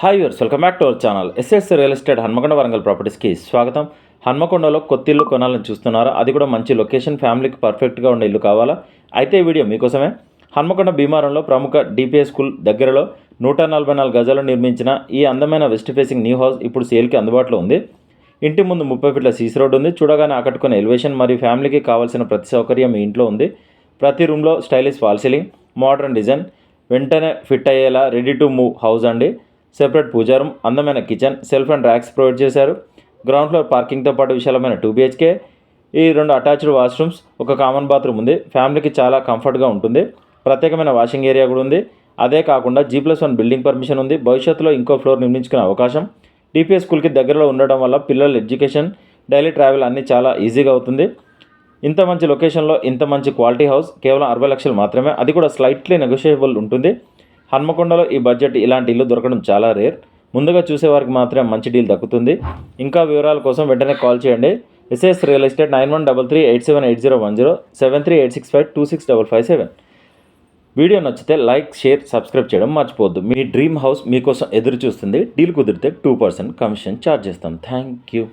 Hi yours welcome back to our channel SS real estate Hanmakonda Warangal ప్రాపర్టీస్కి స్వాగతం. హన్మకొండలో కొత్త ఇల్లు కొనాలని చూస్తున్నారా? అది కూడా మంచి లొకేషన్, ఫ్యామిలీకి పర్ఫెక్ట్గా ఉండే ఇల్లు కావాలా? అయితే ఈ వీడియో మీకోసమే. హన్మకొండ భీమారంలో ప్రముఖ డిపిఎస్ స్కూల్ దగ్గరలో 144 గజాలు నిర్మించిన ఈ అందమైన వెస్ట్ ఫేసింగ్ న్యూ హౌస్ ఇప్పుడు సేల్కి అందుబాటులో ఉంది. ఇంటి ముందు 30 ఫీట్ల సీసీ రోడ్ ఉంది. చూడగానే ఆకట్టుకునే ఎలివేషన్ మరియు ఫ్యామిలీకి కావాల్సిన ప్రతి సౌకర్యం మీ ఇంట్లో ఉంది. ప్రతి రూమ్లో stylish wall ceiling, modern design, వెంటనే ఫిట్ అయ్యేలా రెడీ టు మూవ్ హౌస్ అండి. సెపరేట్ పూజా రూమ్, అందమైన kitchen, self and racks provide చేశారు. గ్రౌండ్ ఫ్లోర్ పార్కింగ్తో పాటు విశాలమైన 2 BHK, ఈ 2 అటాచ్డ్ వాష్రూమ్స్, ఒక కామన్ బాత్రూమ్ ఉంది. ఫ్యామిలీకి చాలా కంఫర్ట్గా ఉంటుంది. ప్రత్యేకమైన వాషింగ్ ఏరియా కూడా ఉంది. అదే కాకుండా G+1 బిల్డింగ్ పర్మిషన్ ఉంది. భవిష్యత్తులో ఇంకో ఫ్లోర్ నిర్మించుకునే అవకాశం. డిపిఎస్ స్కూల్కి దగ్గరలో ఉండడం వల్ల పిల్లల ఎడ్యుకేషన్, డైలీ ట్రావెల్ అన్నీ చాలా ఈజీగా అవుతుంది. ఇంత మంచి లొకేషన్లో ఇంత మంచి క్వాలిటీ హౌస్ కేవలం 60 లక్షలు మాత్రమే, అది కూడా స్లైట్లీ నెగోషియబుల్ ఉంటుంది. హన్మకొండలో ఈ బడ్జెట్ ఇలాంటి ఇల్లు దొరకడం చాలా రేర్. ముందుగా చూసేవారికి మాత్రమే మంచి డీల్ దక్కుతుంది. ఇంకా వివరాల కోసం వెంటనే కాల్ చేయండి. SS real estate 9133878010 7386526557. వీడియో నచ్చితే లైక్, షేర్, సబ్స్క్రైబ్ చేయడం మర్చిపోవద్దు. మీ డ్రీమ్ హౌస్ మీకోసం ఎదురు చూస్తుంది. డీల్ కుదిరితే 2% కమిషన్ ఛార్జ్ చేస్తాం. Thank you.